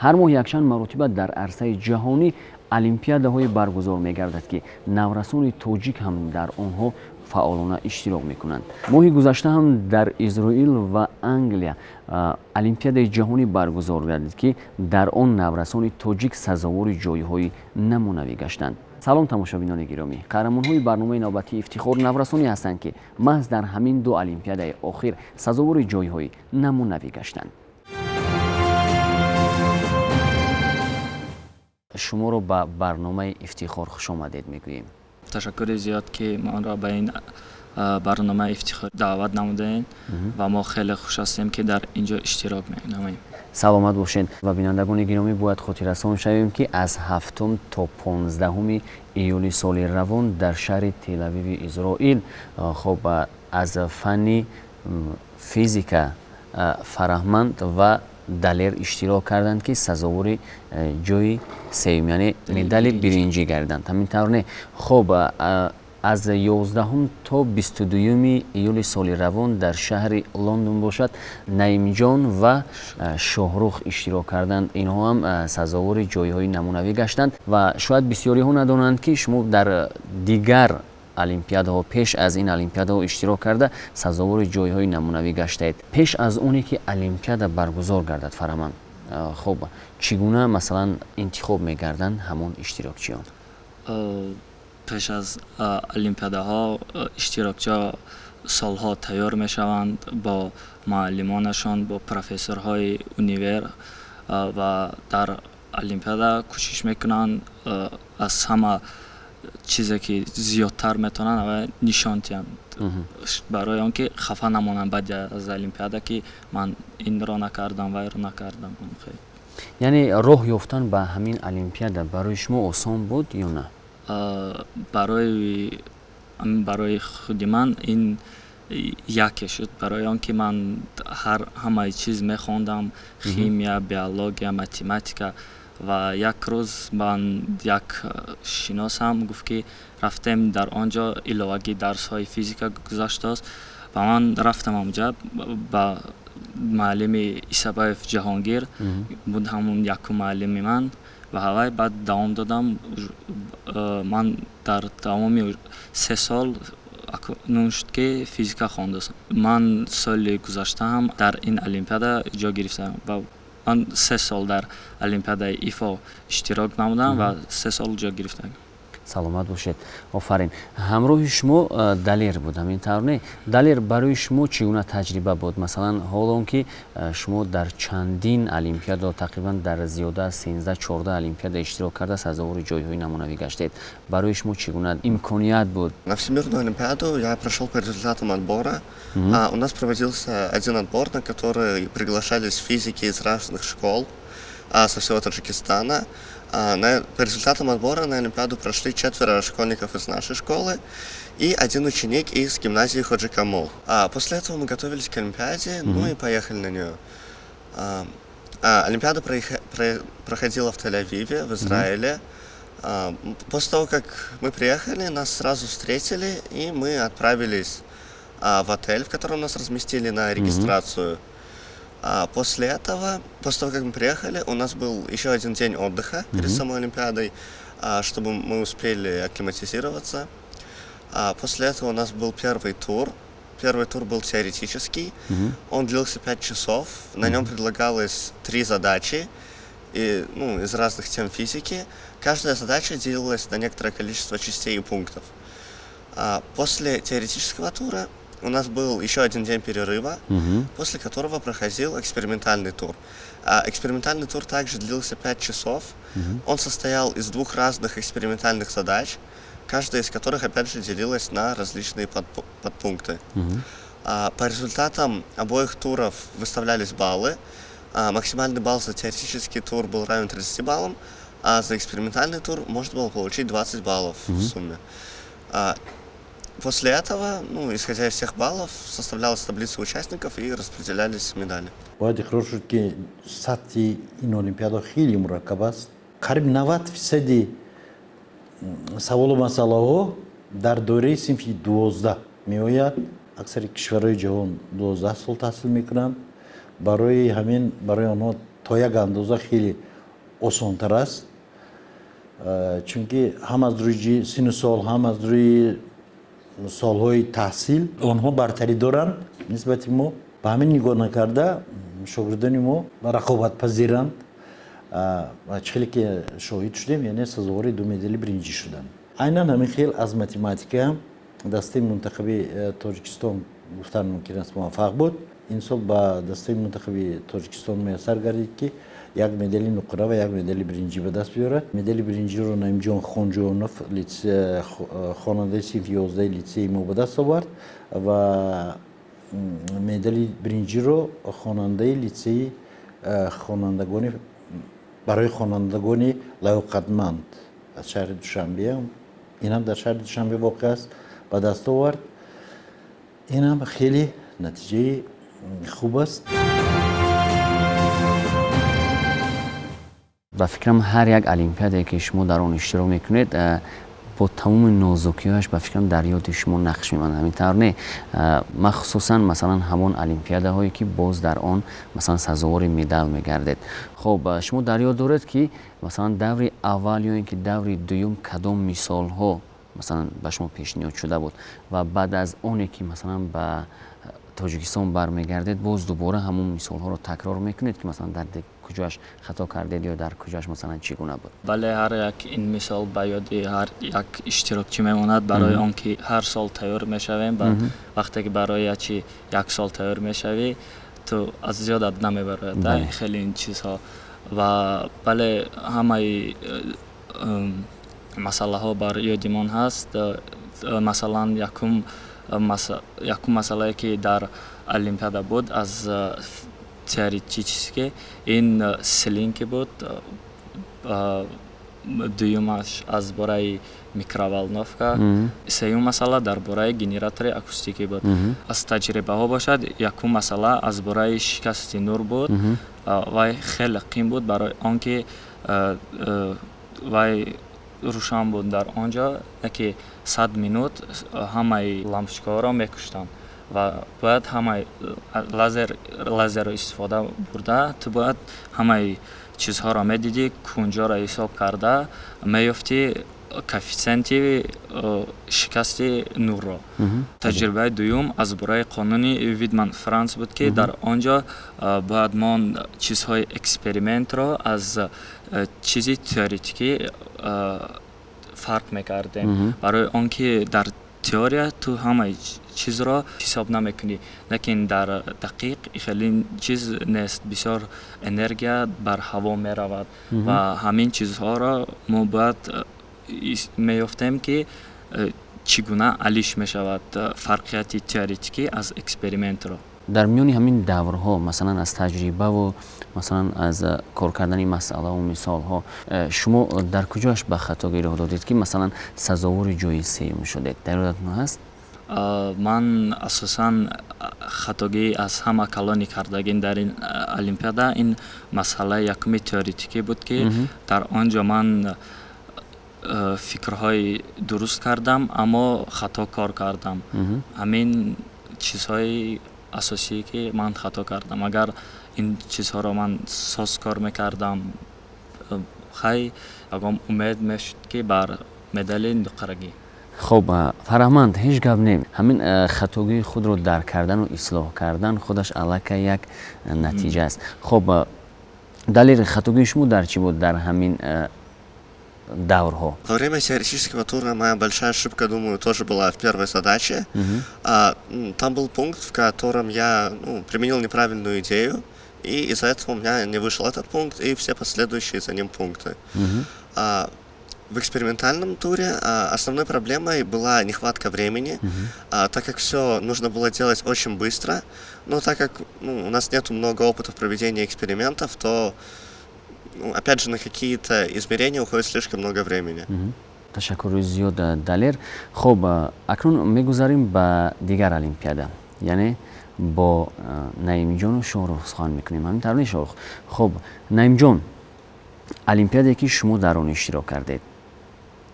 ҳар моҳ якчанд маротиба дар арсаи ҷаҳонӣ олимпиадаҳое баргузор мегардад ки наврасони тоҷик ҳам дар онҳо фаъолона иштирок мекунанд. моҳи гузашта ҳам дар Изроил ва Англия олимпиадаи ҷаҳонӣ баргузор гардид ки дар он наврасони тоҷик сазовори ҷойҳои намунавӣ гаштанд. салом тамошобинони гиромӣ, қаҳрамонҳои барномаи навбатии ифтихор наврасоне ҳастанд ки маҳз дар ҳамин ду олимпиадаи охир сазовори ҷойҳои намунавӣ гаштанд. шуморо ба барномаи ифтихор хушомадед мегӯем. ташаккури зиёд ки манро ба ин барномаи ифтихор даъват намудаен ва мо хеле хуш ҳастем ки дар инҷо иштирок менамоем. саломат бошед ва бинандагони гиромӣ бояд хотиррасон шавем ки аз 7 то 15 июли соли равон дар шаҳри Телавиви Изроил хоб аз фанни физика Фараҳманд ва Далер иштирок карданд ки сазовори ҷои сеюм, яъне медали биринҷӣ гарданд. ҳамин тавр не. хоб аз 11 то 22 июли соли равон дар шаҳри Лондон бошад Наимҷон ва Шоҳрух иштирок карданд. инҳо ҳам сазовори ҷойҳои намунавӣ гаштанд ва шояд бисёриҳо надонанд ки шумо дар дигар олимпиадаҳо пеш аз ин олимпиадаҳо иштирок карда сазовори ҷойҳои намунавӣ гаштаед. пеш аз оне ки олимпиада баргузор гардад Фараманд, хоб чӣ гуна масалан интихоб мегарданд ҳамон иштирокчиён? пеш аз олимпиадаҳо иштирокчиҳо солҳо тайёр мешаванд бо муаллимонашон, бо профессорҳои универ ва дар олимпиада кӯшиш мекунанд аз ҳама чизе ки зиёдтар метавонанд нишон диҳанд барои он ки хафа намонанд баъд аз олимпиада ки ман инро накардам вайро накардам. яъне роҳ ёфтан ба ҳамин олимпиада барои шумо осон буд ё на? барои худи ман ин яке шуд, барои он ки ман ҳамаи чиз мехондам, химия, биология, математика ва як рӯз ман як шиносам гуфт ки рафтем дар он ҷо иловагӣ дарсҳои физика гузаштааст ва ман рафтам онҷа ба муаллими Исабаев Ҷаҳонгир буд ҳамун якум муаллими ман ва ҳавай баъд давом додам. ман дар тамоми 3 сол акнун шуд ки физика хондастам. ман соли гузашта ҳам дар ин олимпиада ҷо гирифтам. ман 3 сол дар олимпиадаи ИФО иштирок намудам ва 3 сол ҷо гирифтам. саломат бошед. офарин. ҳамроҳи шумо Далер буд, ҳамин тавр не? Далер барои шумо чӣ гуна таҷриба буд? Масалан, ҳоло он ки шумо дар чандин олимпиада, тақрибан дар зиёда аз 13-14 олимпиада иштирок карда сазовори ҷойҳои намунавӣ гаштед. Барои шумо чӣ гуна имконият буд? На Всемирную Олимпиаду я прошел по результатам отбора. У нас проводился один отбор, на который приглашались физики из разных школ со всего Таджикистана. По результатам отбора на Олимпиаду прошли 4 школьников из нашей школы и 1 ученик из гимназии Ходжи Камол. После этого мы готовились к Олимпиаде, ну и поехали на нее. Олимпиада проходила в Тель-Авиве, в Израиле. После того, как мы приехали, нас сразу встретили, и мы отправились в отель, в котором нас разместили на регистрацию. После этого, после того, как мы приехали, у нас был еще 1 день отдыха перед самой Олимпиадой, чтобы мы успели акклиматизироваться. После этого у нас был первый тур. Первый тур был теоретический. Он длился 5 часов. На нем предлагалось 3 задачи из разных тем физики. Каждая задача делилась на некоторое количество частей и пунктов. После теоретического тура у нас был еще 1 день перерыва, после которого проходил экспериментальный тур. Экспериментальный тур также длился 5 часов. Он состоял из 2 разных экспериментальных задач, каждая из которых, опять же, делилась на различные подпункты. По результатам обоих туров выставлялись баллы. Максимальный балл за теоретический тур был равен 30 баллам, а за экспериментальный тур можно было получить 20 баллов в сумме. После этого, исходя из всех баллов, составлялась таблица участников и распределялись медали. باید اقرار شد که سطح این المپیادا خیلی مرکب است. قریب 90% سوال و مسئله ها در دوره صنف 12 می آید. اکثر کشورهای جهان 12 سال تحصیل میکنند. برای همین برای آنها تا یک اندازه خیلی осонтар аст. чунки ҳам аз рӯи сину сол ҳам аз рӯи солҳои таҳсил онҳо бартарӣ доранд нисбати мо. ба ҳамин нигоҳ накарда шогирдони мо рақобатпазиранд. хеле ки шоҳид шудем, яъне сазовори 2 медали биринҷӣ шуданд. айнан ҳамин хел аз математика дастаи мунтахаби тоҷикистон гуфтан мумкин аст муваффақ буд. ин сол ба дастаи мунтахаби тоҷикистон муяссар гардид ки як медали нуқра ва як медали биринҷӣ ба даст биёрад. медали биринҷиро наимҷон хонҷонов хонандаи синфи 11 литсеи мо ба даст овард ва медали биринҷиро хонандаи литсеи хонандагони барои хонандагони лаёқатманд аз шаҳри душанбе, инам дар шаҳри душанбе воқеъ аст, ба даст овард. инам хеле натиҷаи хуб аст. ба фикрам ҳар як олимпиадае ки шумо дар он иштирок мекунед бо тамоми нозукиҳояш ба фикрам дар ёди шумо нақш мемонад. ҳамин тавр не махсусан масалан ҳамон олимпиадаҳое ки боз дар он масалан сазовори медал мегардед. хоб шумо дар ёд доред ки масалан даври аввал ё ин ки даври дуюм кадом мисолҳо масалан ба шумо пешниҳод шуда буд ва баъд аз оне ки масалан ба тоҷикистон бармегардед боз дубора ҳамон мисолҳоро такрор мекунед ки масалан дар куҷоаш хато кардед ё дар куҷоаш масалан чӣ гуна буд? бале ҳар як ин мисол ба ёди ҳар як иштирокчӣ мемонад барои он ки ҳар сол тайёр мешавем. вақте ки барои ячи як сол тайёр мешавӣ ту аз ёдат намебарояд хеле ин чизҳо. ва бале ҳамаи масъалаҳо бар ёдимон ҳаст. масалан якум масъалае ки дар олимпиада буд аз теоретически ин слинки буд. дуюмаш аз бораи микроволновка. сеюм масъала дар бораи генератори акустикӣ буд. аз таҷрибаҳо бошад якум масъала аз бораи шикасти нур буд. вай хеле қим буд барои он ки вай рӯшан буд дар он ҷо ки 100 минут ҳамаи лампочкаҳоро мекуштанд ва бояд ҳамаи лазерро истифода бурда ту бояд ҳамаи чизҳоро медидӣ, кунҷоро ҳисоб карда меёфтӣ коэффициенти шикасти нурро. таҷрибаи дуюм аз бораи қонуни Видман Франц буд ки дар он ҷо бояд мон чизҳои экспериментро аз чизи теоретикӣ фарқ мекардем. барои он ки дар теория ту ҳамаи чизро ҳисоб намекунӣ, лекин дар дақиқ хеле чиз нест. бисёр энергия бар ҳаво меравад ва ҳамин чизҳоро мо бояд меёфтем ки чӣ гуна алиш мешавад фарқияти теоретикӣ аз экспериментро. дар миёни ҳамин даврҳо масалан аз таҷрибаву масалан аз кор кардани масъалаву мисолҳо шумо дар куҷоаш ба хато гирёҳ додед ки масалан сазовори ҷои сеюм шудед? дар ёдатон ҳаст? ман асосан хатогӣ аз ҳама калони кардагим дар ин олимпиада ин масъалаи якуми теоретикӣ буд ки дар он ҷо ман фикрҳои дуруст кардам аммо хато кор кардам. ҳамин чизҳои асосие ки ман хато кардам. агар ин чизҳоро ман соз кор мекардам хай ягон умед мешуд ки бар медали нуқрагӣ. хоб фараҳманд ҳеҷ гап не. ҳамин хатогии худро дарк кардану ислоҳ кардан худаш аллакай як натиҷа аст. хоб далер хатогии шумо дар чӣ буд дар ҳамин даврҳо? Во время теоретического тура моя большая ошибка, думаю, тоже была в первой задаче. Там был пункт, в котором я применил неправильную идею, и из-за этого у меня не вышел этот пункт и все последующие за ним пункты. В экспериментальном туре основной проблемой была нехватка времени, так как все нужно было делать очень быстро, но так как у нас нет много опыта в проведении экспериментов, то опять же на какие-то измерения уходит слишком много времени. ташаккури зиёд далер. хоб акнун мегузарем ба дигар олимпиада, яъне бо наимҷону шоҳрух сухан мекунем. ҳамин тавр не шоҳрух? хоб наимҷон, олимпиадае ки шумо дар он иштирок кардед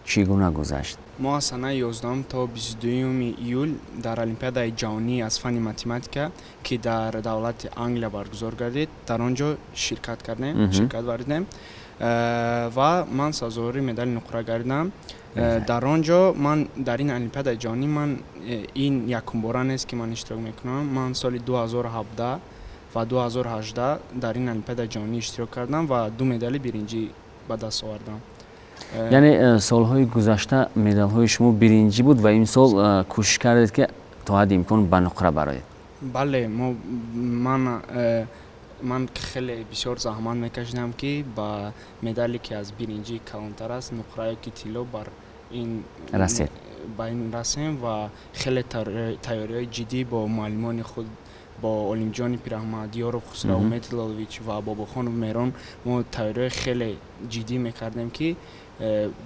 чӣ гуна гузашт? мо аз санаи 11 то 22 июл дар олимпиадаи ҷаҳонӣ аз фанни математика ки дар давлати Англия баргузор гардид дар он ҷо ширкат вардем. ва ман сазовори медали нуқра гардидам. дар он ҷо ман дар ин олимпиадаи ҷаҳонӣ ман ин якумбора нест ки ман иштирок мекунам. Ман соли 2017 ва 2018 дар ин олимпиадаи ҷаҳонӣ иштирок кардам ва 2 медали биринҷӣ ба даст овардам. яъне солҳои гузашта медалҳои шумо биринҷӣ буд ва имсол кӯшиш кардед ки то ҳадди имкон ба нуқра бароед. бале ман хеле бисёр заҳмат мекашидам ки ба медале ки аз биринҷӣ калонтар аст нуқра ёки тилло бар ин ба ин расем ва хеле тайёриҳои ҷиддӣ бо муаллимони худ бо Олимҷони Пираҳмадиёров, Хусраумед Лолович ва Бобохонов Мерон мо тайёриҳои хеле ҷиддӣ мекардем ки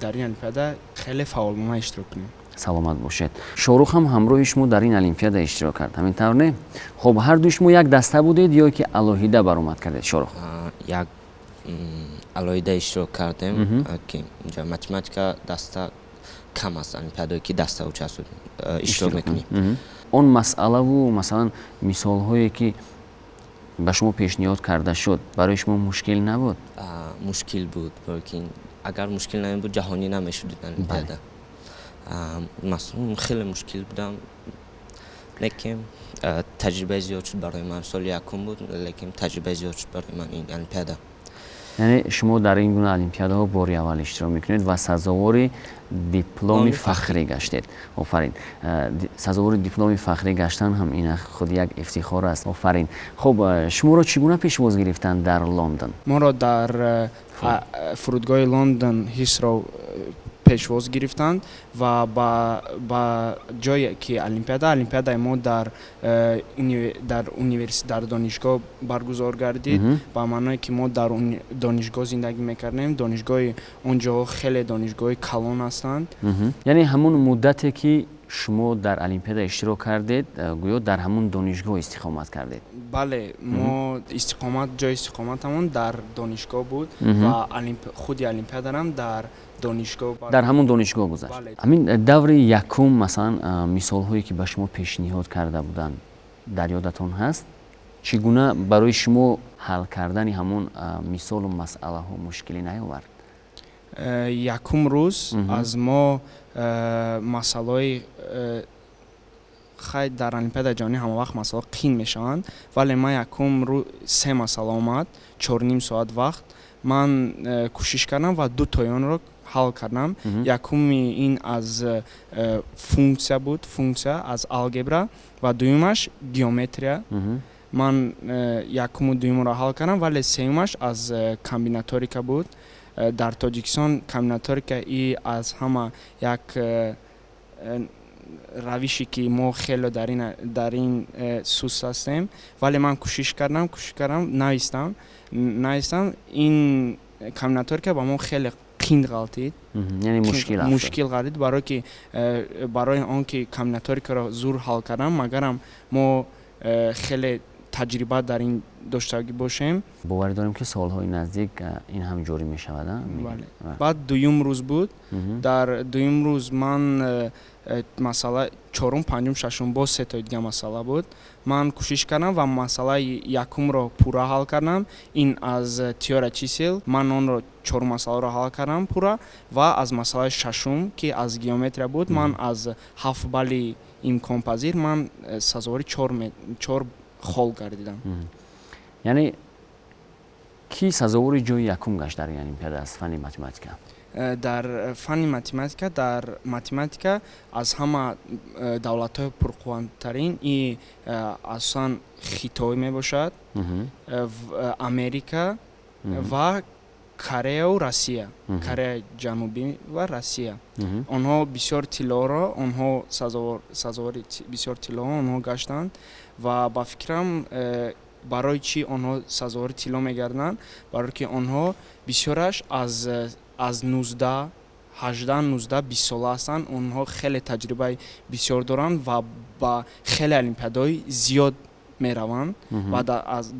дар ин олимпиада хеле фаъолона иштирок кунем. саломат бошед. Шорух ҳам ҳамроҳи шумо дар ин олимпиада иштирок кард, ҳамин тавр не? Хоб ҳарду шумо як даста будед ё ки алоҳида баромад кардед? Шорух як алоҳида иштирок кардем ки инҷа математика даста кам аст олимпиадое ки даста участвуд иштирок мекунем. он масъалаву масалан мисолҳое ки ба шумо пешниҳод карда шуд барои шумо мушкил набуд? Мушкил буд, ки агар мушкил намебуд ҷаҳонӣ намешудид олимпиада. хеле мушкил будам, лекин таҷрибаи зиёд шуд барои ман. Соли якум буд, лекин таҷрибаи зиёд шуд барои ман ин олимпиада. яъне шумо дар ин гуна олимпиадаҳо бори аввал иштирок мекунед ва сазовори дипломи фахрӣ гаштед. Офарин. Сазовори дипломи фахрӣ гаштан ҳам ин худ як ифтихор аст. Офарин. Хоб шуморо чӣ гуна пешвоз гирифтанд дар Лондон? моро дар фурудгоҳи Лондон ҳисро пешвоз гирифтанд ва ба ҷое ки олимпиадаи мо дар донишгоҳ баргузор гардид, ба маъное ки мо дар донишгоҳ зиндагӣ мекардем. Донишгоҳи он ҷоҳо хеле донишгоҳи калон ҳастанд. яъне ҳамун муддате ки шумо дар олимпиада иштирок кардед гӯё дар ҳамун донишгоҳ истиқомат кардед? бале мо ҷои истиқоматамон дар донишгоҳ буд ва худи олимпиадарам дар донишгоҳ дар ҳамун донишгоҳ гузашт. ҳамин даври якум масалан мисолҳое ки ба шумо пешниҳод карда буданд дар ёдатон ҳаст? чӣ гуна барои шумо ҳал кардани ҳамун мисолу масъалаҳо мушкилӣ наёвард? якум рӯз аз мо масъалаҳои хай дар олимпиадаи ҷаҳонӣ ҳамавақт масъала қин мешаванд, вале ман якум рӯз 3 масъала омад, 4.5 соат вақт. ман кӯшиш кардам ва 2 таёнро ҳал кардам. Якуми ин аз функсия буд, функсия аз алгебра ва дуюмаш геометрия. ман якуму дуюмро ҳал кардам, вале сеюмаш аз комбинаторика буд. дар Тоҷикистон комбинаторика и аз ҳама як равиши ки мо хеле дар ин суст ҳастем, вале ман кӯшиш кардам навистам. ин комбинаторика ба мо хеле қин ғалтид, яъне мушкил ғалтид, барои он ки комбинаторикаро зур ҳал кардам, магарам мо хеле таҷриба дар ин доштагӣ бошем. боварӣ дорем ки солҳои наздик ин ҳам ҷорӣ мешавад. баъд дуюм рӯз буд. дар дуюм рӯз ман масъала чорум, панҷум, шашум боз 3 та дига масъала буд. ман кӯшиш кардам ва масъалаи якумро пурра ҳал кардам. ин аз теория чисел, ман онро 4 масъаларо ҳал кардам пурра, ва аз масъалаи шашум ки аз геометрия буд, ман аз 7 балли имконпазир ман сазовори 4 хол гардидам. яъне ки сазовори ҷои якум гашт дар ин олимпиада аз фанни математика? дар фанни математика аз ҳама давлатҳои пурқувваттарин и асосан Хитой мебошад, Америка ва Кореяу Россия, Кореяи ҷанубӣ ва Россия. онҳо бисёр тиллоро, онҳо сазовори бисёр тиллоро онҳо гаштанд ва ба фикрам барои чӣ онҳо сазовори тилло мегарданд? Барое ки онҳо бисёраш аз 19, 18, 19, 20 сола ҳастанд. онҳо хеле таҷрибаи бисёр доранд ва ба хеле олимпиадаҳои зиёд мераванд ва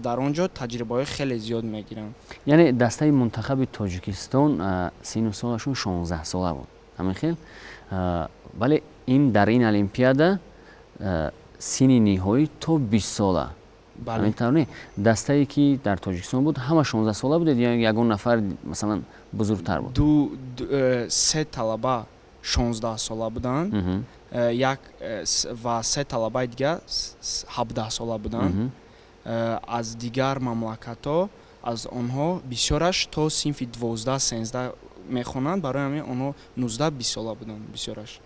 дар он ҷо таҷрибаҳои хеле зиёд мегиранд. яъне дастаи мунтахаби Тоҷикистон сину солашон 16 сола буд, ҳамин хел? вале ин дар ин олимпиада сини ниҳоӣ то 20 сола бале. همینطور نه دستایی که در تاجیکستان بود همه 16 ساله بود یا یگان نفر مثلا بزرگتر بود؟ се талаба 16 сола буданд, як ва се талабаи дигар 17 сола буданд. аз дигар мамлакатҳо аз онҳо бисёраш то синфи 12-13 мехонанд, барои ҳамин онҳо 19-20 сола буданд бисёраш.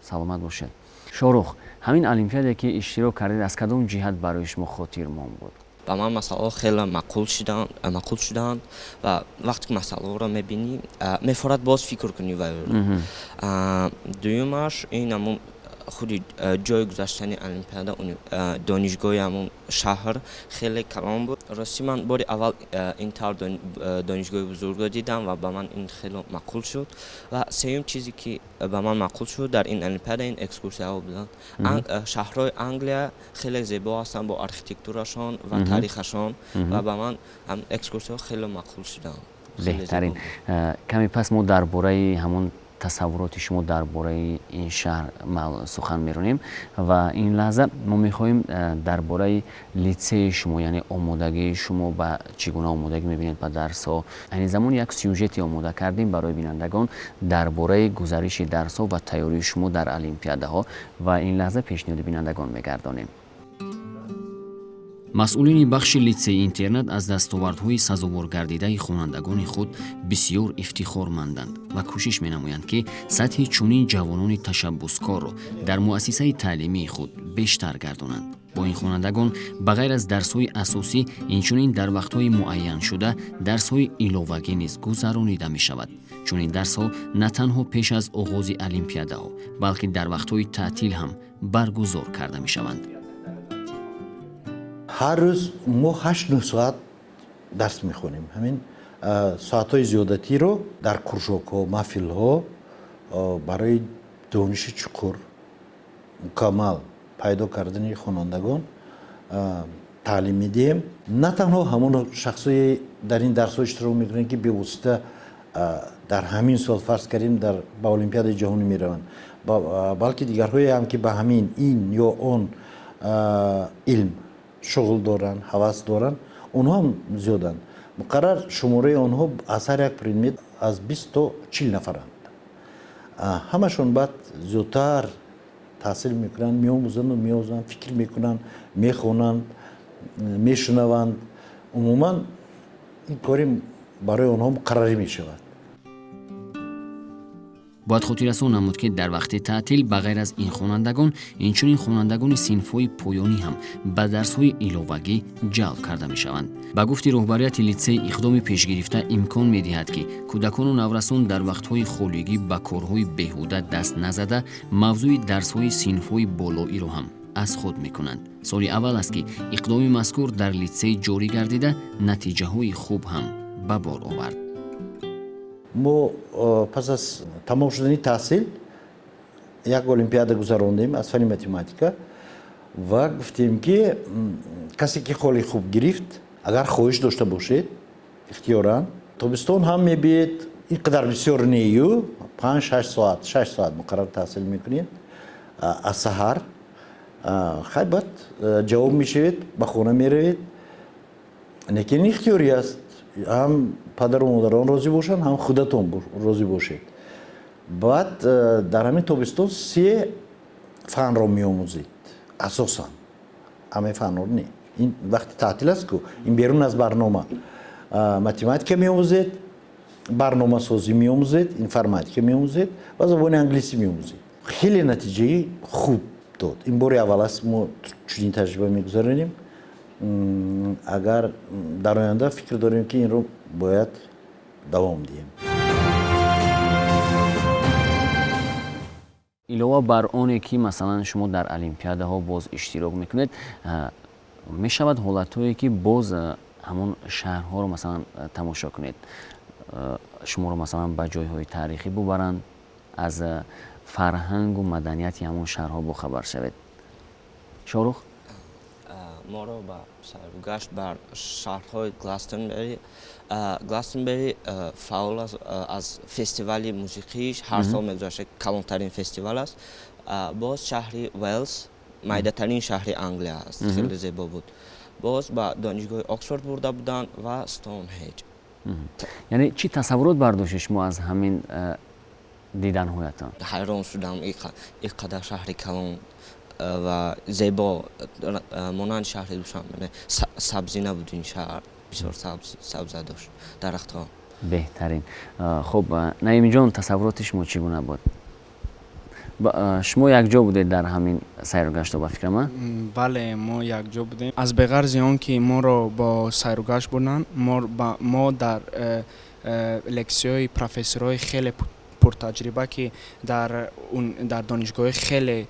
саломат бошед. шорух, ҳамин олимпиаде ки иштирок кардед аз кадом ҷиҳат барои шумо хотирмон буд? ба ман масъалаҳо хеле маъқул шуданд ва вақте ки масъалаҳоро мебинӣ мефорад боз фикр кунӣ варо. дуюмаш ин ҳамун худи ҷои гузаштани олимпиада донишгоҳи ҳамун шаҳр хеле калон буд. рости ман бори аввал ин тавр донишгоҳи бузургро дидам ва ба ман ин хеле маъқул шуд. ва сеюм чизе ки ба ман маъқул шуд дар ин олимпиада ин экскурсияҳо буданд. шаҳрҳои Англия хеле зебо ҳастанд бо архитектурашон ва таърихашон ва ба ман экскурсияҳо хеле маъқул шуданд. беҳтарин. каме пас мо дар бораи ҳамун тасаввуроти шумо дар бораи ин шаҳр сухан меронем ва ин лаҳза мо мехоҳем дар бораи литсеи шумо, яъне омодагии шумо ба чӣ гуна омодагӣ мебинед ба дарсҳо. айни замон як сюжети омода кардем барои бинандагон дар бораи гузариши дарсҳо ва тайёрии шумо дар олимпиадаҳо ва ин лаҳза пешниҳоди бинандагон мегардонем. масъулини бахши литсеи интернат аз дастовардҳои сазоваргардидаи хонандагони худ бисёр ифтихорманданд ва кӯшиш менамоянд ки сатҳи чунин ҷавонони ташаббускорро дар муассисаи таълимии худ бештар гардонанд. бо ин хонандагон ба ғайр аз дарсҳои асосӣ инчунин дар вақтҳои муайяншуда дарсҳои иловагӣ низ гузаронида мешавад. чунин дарсҳо на танҳо пеш аз оғози олимпиадаҳо балки дар вақтҳои таътил ҳам баргузор карда мешаванд. ҳар рӯз мо 8-9 соат дарс мехонем. ҳамин соатҳои зиёдатиро дар кружокҳо, маҳфилҳо барои дониши чуқур мукаммал пайдо кардани хонандагон таълим медиҳем. на танҳо ҳамон шахсое дар ин дарсҳо иштирок мекунанд ки бевосита дар ҳамин сол фарз кардем ба олимпиадаи ҷаҳонӣ мераванд, балки дигарҳое ҳам ки ба ҳамин ин ё он илм шуғл доранд, ҳавас доранд, онҳо ҳам зиёданд. муқаррар шумораи онҳо аз ҳар як предмет аз 20 то 40 нафаранд. ҳамашон баъд зиёдтар таҳсил мекунанд, меомӯзанд, фикр мекунанд, мехонанд, мешунаванд. умуман ин кори барои онҳо муқаррарӣ мешавад. бояд хотиррасон намуд ки дар вақти таътил ба ғайр аз ин хонандагон инчунин хонандагони синфҳои поёнӣ ҳам ба дарсҳои иловагӣ ҷалб карда мешаванд. ба гуфти роҳбарияти литсей иқдоми пешгирифта имкон медиҳад ки кӯдакону наврасон дар вақтҳои холигӣ ба корҳои беҳуда даст назада мавзӯи дарсҳои синфҳои болоиро ҳам аз худ мекунанд. соли аввал аст ки иқдоми мазкур дар литсей ҷорӣ гардида натиҷаҳои хуб ҳам ба бор овард. мо пас аз тамом шудани таҳсил як олимпиада гузарондем аз фани математика ва гуфтем ки касе ки холи хуб гирифт, агар хоҳиш дошта бошед ихтиёран тобистон ҳам мебиед ин қадар бисёр нею 5-6 соат муқаррар таҳсил мекунед аз саҳар хайбат ҷавоб мешавед, ба хона меравед. лекин ихтиёрӣ аст, ҳам падару модарон розӣ бошанд, ҳам худатон розӣ бошед. баъд дар ҳамин тобистон 3 фанро меомӯзед асосан. ҳамаи фанро не. ин вақти таътил аст ку ин берун аз барнома. математика меомӯзед, барномасозӣ меомӯзед, информатика меомӯзед ва забони англисӣ меомӯзед. хеле натиҷаи хуб дод. ин бори аввал аст мо чунин таҷриба мегузаронем. агар дар оянда фикр дорем ки инро бояд давом диҳем. илова бар оне ки масалан шумо дар олимпиадаҳо боз иштирок мекунед, мешавад ҳолатҳое ки боз ҳамон шаҳрҳоро масалан тамошо кунед, шуморо масалан ба ҷойҳои таърихӣ бубаранд, аз фарҳангу маданияти ҳамон шаҳрҳо бохабар шавед. шорух моро ба саргушт бар шаҳрҳои Гластонбери фаъол аз фестивали мусиқиш ҳар сол мегузашад, калонтарин фестивал аст. боз шаҳри Велс майдатарин шаҳри Англия аст, хеле зебо буд. боз ба донишгоҳи Оксфорд бурда буданд ва Стоунҳенҷ. яъне чӣ тасаввурот бардоштед шумо аз ҳамин диданҳоятон? ҳайрон шудам ин қадар шаҳри калон ва зебо монанд шаҳри Душанбе сабзӣ набуд ин шаҳр, бисёр сабза дошт, дарахтҳо. беҳтарин. хуб наимиҷон тасаввуроти шумо чӣ гуна буд? шумо якҷо будед дар ҳамин сайругаштҳо ба фикрам? бале мо якҷо будем. Аз беғарзи он ки моро бо сайругашт бурданд, мо дар лексияҳои профессорҳои хеле пуртаҷриба ки дар донишгоҳи хеле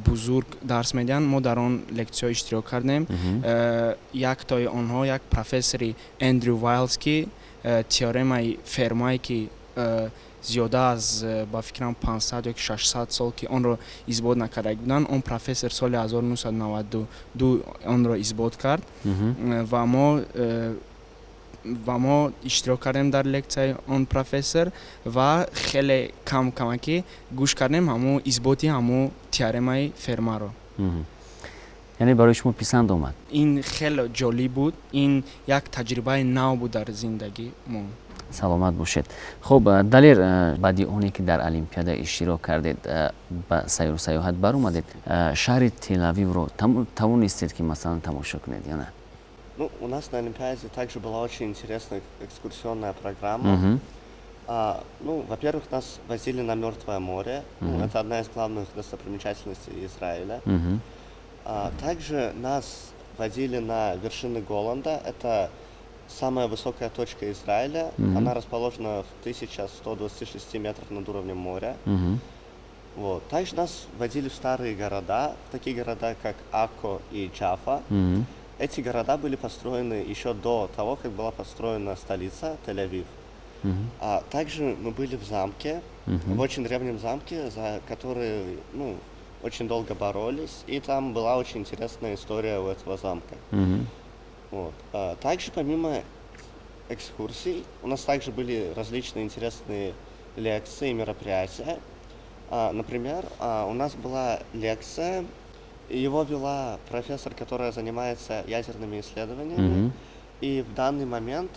бузург дарс медиҳанд, мо дар он лексияҳо иштирок кардем. Яктои онҳо як профессори Эндрю Вайлз ки теоремаи Фермае ки зиёда аз ба фикрам 500 ё 600 сол ки онро исбот накарда буданд, он профессор соли 1992 онро исбот кард ва мо иштирок кардем дар лексияи он профессор ва хеле камакӣ гӯш кардем ҳамун исботи ҳамун теоремаи Фермаро. яъне барои шумо писанд омад? ин хеле ҷолиб буд, ин як таҷрибаи нав буд дар зиндагии мо. саломат бошед. хуб далер баъди оне ки дар олимпиада иштирок кардед, ба сайру саёҳат баромадед, шаҳри Тель-Авивро тавонистед ки масалан тамошо кунед ё на? Ну, у нас на Олимпиаде также была очень интересная экскурсионная программа. Ну, во-первых, нас возили на Мертвое море. Это одна из главных достопримечательностей Израиля. Также нас водили на вершины Голланда. Это самая высокая точка Израиля. Она расположена в 1126 метрах над уровнем моря. Вот. Также нас водили в старые города, такие города, как Акко и Джафа. Эти города были построены еще до того, как была построена столица Тель-Авив. Также мы были в замке, в очень древнем замке, за который очень долго боролись, и там была очень интересная история у этого замка. Вот. Также помимо экскурсий, у нас также были различные интересные лекции и мероприятия. Например, у нас была лекция, его вела профессор, которая занимается ядерными исследованиями, и в данный момент,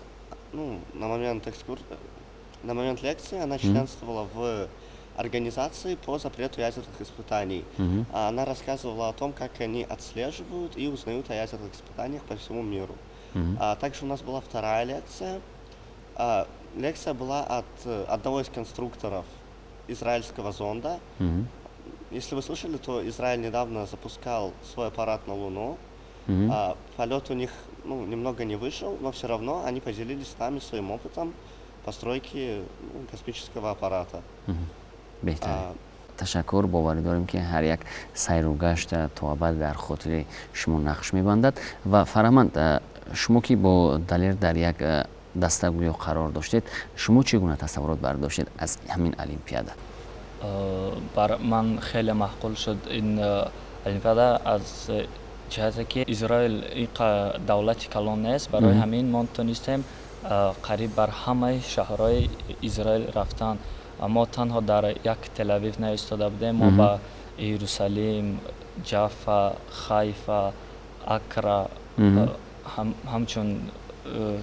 на момент лекции она членствовала в организации по запрету ядерных испытаний. Она рассказывала о том, как они отслеживают и узнают о ядерных испытаниях по всему миру. Также у нас была вторая лекция. Лекция была от одного из конструкторов израильского зонда. Если вы слышали, то Израиль недавно запускал свой аппарат на Луну. Полет у них немного не вышел, но все равно они поделились с нами своим опытом постройки космического аппарата. ташаккур. боварӣ дорем ки ҳар як сайругашт то абад дар хотири шумо нақш мебандад. ва Фараманд, шумо ки бо далер дар як даста гӯё қарор доштед, шумо чӣ гуна тасаввурот бардоштед аз ҳамин олимпиада? бар ман хеле маъқул шуд ин олимпиада аз ҷиҳате ки Израил давлати калон нест. Барои ҳамин мо тонистем қариб бар ҳамаи шаҳрҳои Израил рафтан. мо танҳо дар як Тель-Авив наистода будем. Мо ба Иерусалим, Ҷафа, Хайфа, Акра ҳамчун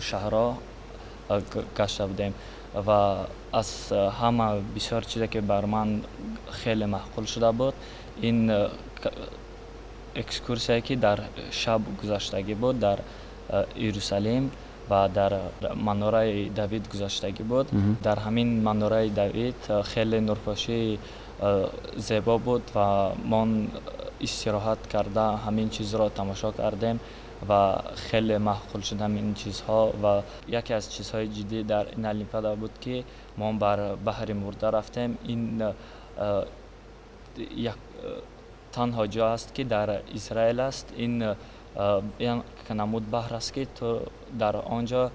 шаҳрҳо гашта будем ва аз ҳама бисёр чизе ки бар ман хеле маъқул шуда буд, ин экскурсия ки дар шаб гузаштагӣ буд дар Иерусалим ва дар манораи Давид гузаштагӣ буд. Дар ҳамин манораи Давид хеле нурпошии зебо буд ва мон истироҳат карда ҳамин чизро тамошо кардем ва хеле маъқул шудам ин чизҳо. Ва яке аз чизҳои ҷиддӣ дар ин олимпиада буд ки мо бар баҳри мурда рафтем. Ин як танҳо ҷо аст ки дар Израил аст. Ин намуд баҳр аст ки ту дар онҷо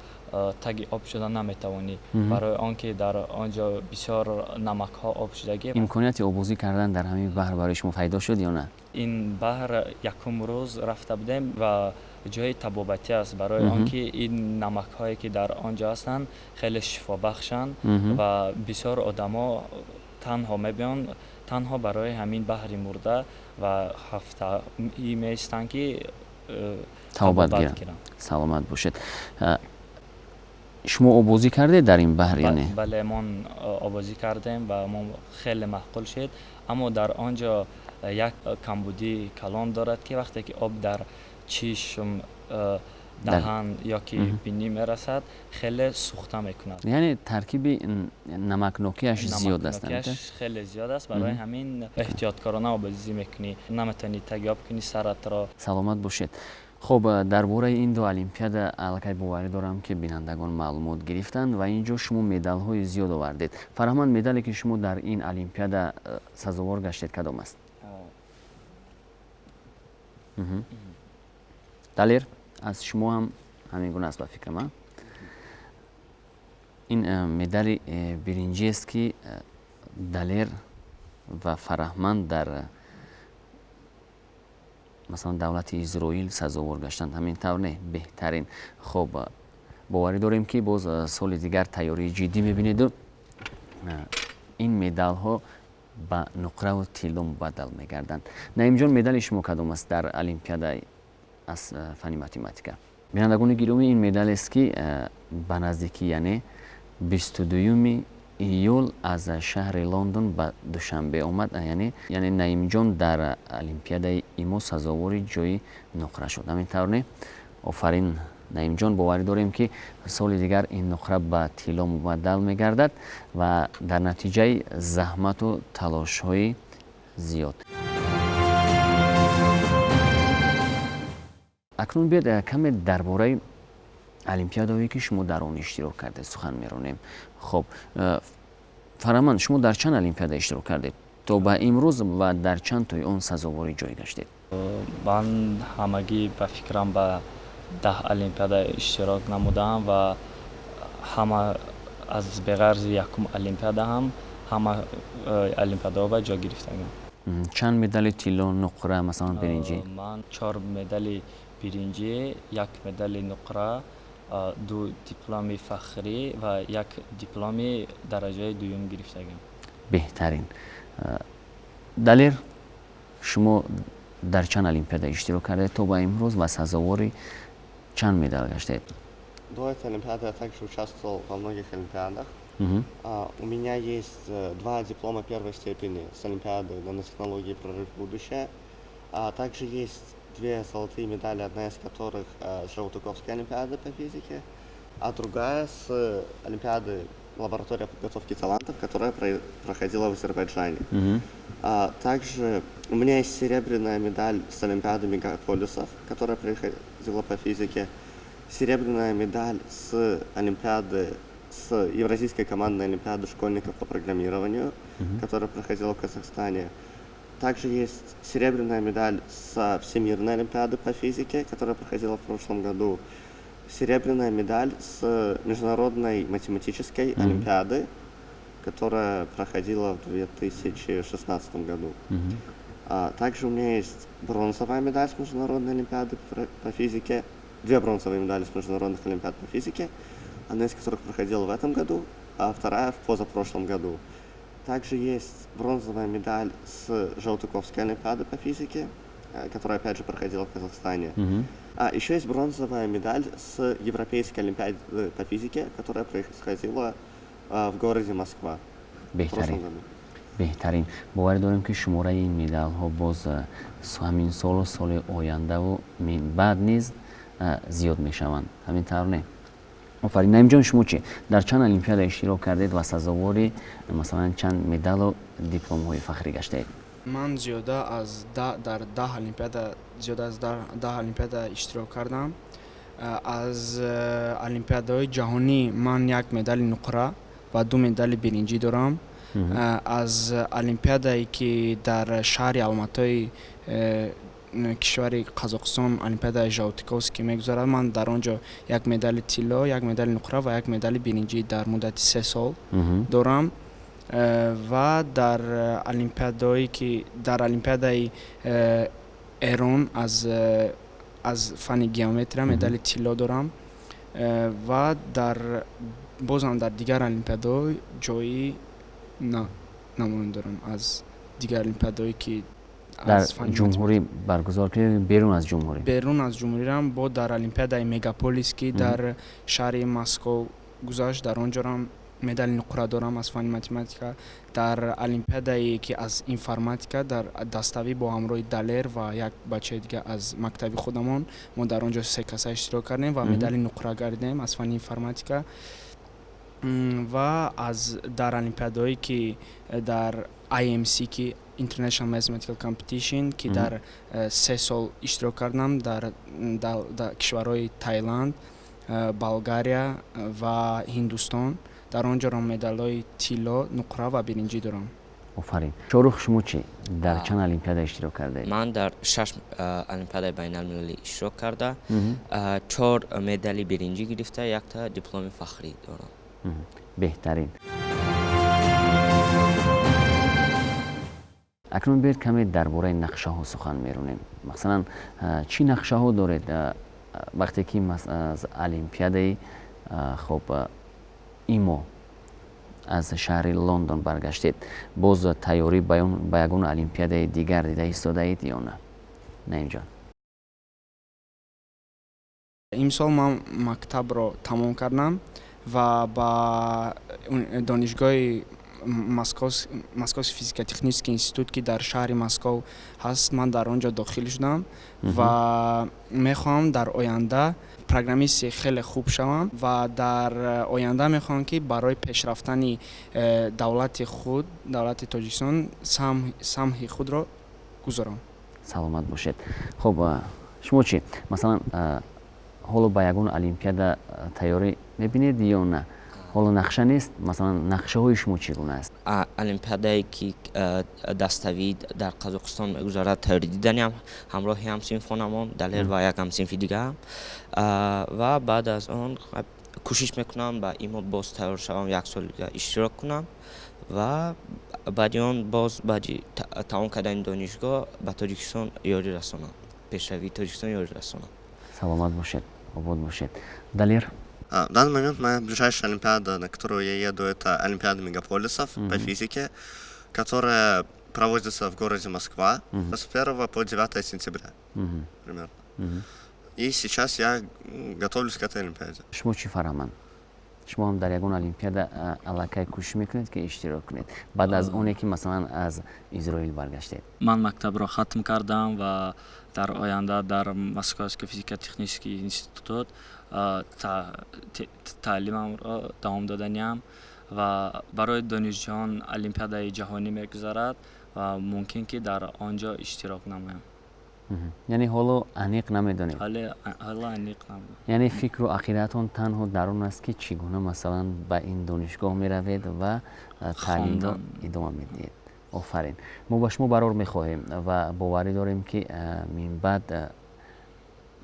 таги об шуда наметавонӣ, барои он ки дар онҷо бисёр намакҳо об шудагӣ. имконияти обозӣ кардан дар ҳамин баҳр барои шумо пайдо шуд ё на? ин баҳр якум рӯз рафта будем ва ҷои табобатӣ аст, барои он ки ин намакҳое ки дар онҷо ҳастанд хеле шифобахшанд ва бисёр одамо танҳо мебиён танҳо барои ҳамин баҳри мурда ва ҳафтаӣ меистанд ки табобат гиранд. Саломат бошед. шумо обозӣ кардед дар ин баҳр ё не? бале мон обозӣ кардем ва мо хеле маъқул шед, аммо дар он ҷо як камбудии калон дорад ки вақте ки об дар чишм, даҳан ёки бинӣ мерасад, хеле сухта мекунад. яъне таркиби намакнокиаш зиёд аст. намакнокиаш хеле зиёд аст, барои ҳамин эҳтиёткорона обозӣ мекунӣ, наметавонӣ тагёб кунӣ саратро. саломат бошед. хуб, дар бораи ин ду олимпиада аллакай боварӣ дорам ки бинандагон маълумот гирифтанд ва ин ҷо шумо медалҳои зиёд овардед. Фарҳманд, медале ки шумо дар ин олимпиада сазовор гаштед кадом аст? далер, аз шумо ҳам ҳамин гуна аст ба фикрам. ин медали биринҷиест ки далер ва фарҳманд дар масалан давлати Изроил сазовор гаштанд. ҳамин тавр не? беҳтарин. хуб, боварӣ дорем ки боз соли дигар тайёрии ҷиддӣ мебинеду ин медалҳо ба нуқраву тилло мубаддал мегарданд. Наимҷон, медали шумо кадом аст дар олимпиада аз фани математика? Бинандагони гиромӣ, ин медалест ки ба наздикӣ, яъне 22 июл аз шаҳри Лондон ба Душанбе омад. яъне Наимҷон дар олимпиадаи имо сазовори ҷои нуқра шуд. ҳамин тавр не? офарин Наимҷон, боварӣ дорем ки соли дигар ин нуқра ба тилло мубаддал мегардад ва дар натиҷаи заҳмату талошҳои зиёд. акнун биёд каме дар бораи олимпиадаҳое ки шумо дар он иштирок кардед сухан меронем. хуб, фарҳманд, шумо дар чанд олимпиада иштирок кардед то ба имрӯз ва дар чандтои он сазовори ҷой гаштед? ман ҳамагӣ ба фикрам ба 10 олимпиада иштирок намудам ва ҳама аз беғарзи якум олимпиада ҳам ҳама олимпиадаҳо ҷо гирифтагам. чанд медали тилло, нуқра, масалан биринҷӣ? ман 4 медали биринҷӣ, 1 медали нуқра, 2 дипломи фахрӣ ва 1 дипломи дараҷаи дуюм гирифтагам. беҳтарин. далер, шумо дар чанд олимпиада иштирок кардед то ба имрӯз ва сазовори чанд медал гаштед? До этой олимпиады я также участвовал во многих олимпиадах. У меня есть 2 диплома первой степени с олимпиады нанотехнологии «Прорыв в будущее». Также есть 2 золотые медали, одна из которых с Желтуковской олимпиады по физике, а другая с олимпиады лаборатория подготовки талантов, которая проходила в Азербайджане. Также у меня есть серебряная медаль с олимпиады мегаполисов, которая проходила по физике, серебряная медаль с олимпиады, с Евразийской командной олимпиады школьников по программированию, которая проходила в Казахстане. Также есть серебряная медаль со Всемирной олимпиады по физике, которая проходила в прошлом году. Серебряная медаль с Международной математической олимпиады, которая проходила в 2016 году. Также у меня есть бронзовая медаль с Международной олимпиады по физике, 2 бронзовые медали с Международных олимпиад по физике, одна из которых проходила в этом году, а вторая в позапрошлом году. Также есть бронзовая медаль с Желтуковской олимпиады по физике, которая опять же проходила в Казахстане. Еще есть бронзовая медаль с Европейской олимпиады по физике, которая происходила в городе Москва в прошлом году. беҳтарин. боварӣ дорем ки шумораи ин медалҳо боз ҳамин солу соли ояндаву баъд низ зиёд мешаванд. ҳамин тавр не? офарин. Наимҷон, шумо чӣ? дар чанд олимпиада иштирок кардед ва сазовори масалан чанд медалу дипломҳои фахрӣ гаштед? ман зиёда аз 10 олимпиада иштирок кардам. аз олимпиадаҳои ҷаҳонӣ ман 1 медали нуқра ва 2 медали биринҷӣ дорам. аз олимпиадае ки дар шаҳри Алматои кишвари Қазоқистон олимпиадаи Жаутиковский мегузарад, ман дар он ҷо 1 медали тилло, 1 медали нуқра ва 1 медали биринҷӣ дар муддати 3 сол дорам. ва дар олимпиадаи Эрон аз фани геометрия медали тилло дорам. ва бозам дар дигар олимпиадаҳо ҷои намоён дорам аз дигар олимпиадаҳое ки дар аз фани ҷумҳурӣ баргузор кардед берун аз ҷумҳурӣ? берун аз ҷумҳурирам бо дар олимпиадаи мегаполис ки дар шаҳри Москов гузашт, дар он ҷорам медали нуқра дорам аз фани математика. Дар олимпиадае ки аз информатика дар dastavӣ бо ҳамроҳи Далер ва як бачаи дигар аз мактаби худамон мо дар он ҷо се каса иштирок кардем ва медали нуқра гардидем аз фани информатика. ва аз дар олимпиадаҳое ки дар IMC ки International Mathematical Competition ки дар 3 сол иштирок кардам дар кишварҳои Таиланд, Болгария ва Ҳиндустон. дар он ҷо медалҳои тилло, нуқра ва биринҷӣ дорам. офарин. Шорух шумо чӣ? Дар чанд олимпиада иштирок кардаед? ман дар 6 олимпиадаи байналмилалӣ иштирок карда 4 медали биринҷӣ гирифта, якта дипломи фахрӣ дорам. беҳтарин. акнун биёед каме дар бораи нақшаҳо сухан меронем. масалан чӣ нақшаҳо доред вақте ки аз олимпиадаи хоб имо аз шаҳри Лондон баргаштед, боз тайёрӣ ба ягон олимпиадаи дигар дида истодаед ё на? На инҷо. имсол ман мактабро тамом кардам ва ба донишгоҳи Московский физико-технический институт ки дар шаҳри Москов ҳаст, ман дар он ҷо дохил шудам ва мехоҳам дар оянда программисти хеле хуб шавам ва дар оянда мехоҳам ки барои пешрафтани давлати Тоҷикистон самҳи худро гузорам. саломат бошед. хоб шумо чӣ? Масалан ҳоло ба ягон олимпиада тайёрӣ мебинед ё на? ҳоло нақша нест? Масалан нақшаҳои шумо чӣ гуна аст? олимпиадае ки dastavî дар Қазоқистон мегузарад тайёрӣ диданам ҳамроҳи ҳамсинфонамон Далер ва як ҳамсинфи дигар. ва баъд аз он кӯшиш мекунам ба имо боз тайёр шавам, як соли дигар иштирок кунам ва баъди он боз баъди тамом кардани донишгоҳ ба Тоҷикистон ёрӣ расонам, пешравии Тоҷикистон ёрӣ расонам. Саломат бошед, обод бошед. Далер? В данный момент моя ближайшая олимпиада, на которую я еду, это Олимпиада мегаполисов по физике, которая проводится в городе Москва с 1 по 9 сентября примерно. И сейчас я готовлюсь к этой олимпиаде. шумо чӣ фароманд? шумо ҳам дар ягон олимпиада аллакай кӯшиш мекунед ки иштирок кунед баъд аз оне ки масалан аз Изроил баргаштед? ман мактабро хатм кардам ва дар оянда дар Московский физико-технический институт таълимамро давом доданиам ва барои донишҷӯён олимпиадаи ҷаҳонӣ мегузарад ва мумкин ки дар он ҷо иштирок намоям. яъне ҳоло аниқ намедонед? ҳоло аниқ намедонам. яъне фикру ақидаатон танҳо дар он аст ки чӣ гуна масалан ба ин донишгоҳ меравед ва таълимро идома медиҳед. офарин. мо ба шумо барор мехоҳем ва боварӣ дорем ки минбаъд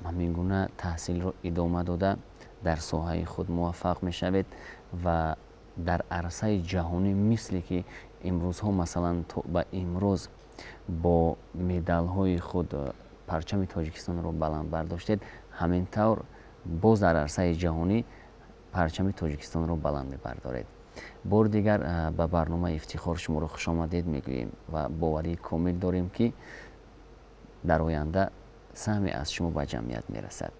ҳамин гуна таҳсилро идома дода дар соҳаи худ муваффақ мешавед ва дар арсаи ҷаҳонӣ мисле ки имрӯзҳо масалан то ба имрӯз бо медалҳои худ парчами Тоҷикистонро баланд бардоштед, ҳамин тавр боз дар арсаи ҷаҳонӣ парчами Тоҷикистонро баланд мебардоред. бор дигар ба барномаи ифтихор шуморо хушомадед мегӯем ва боварии комил дорем ки дар оянда саҳме аз шумо ба ҷамъият мерасад.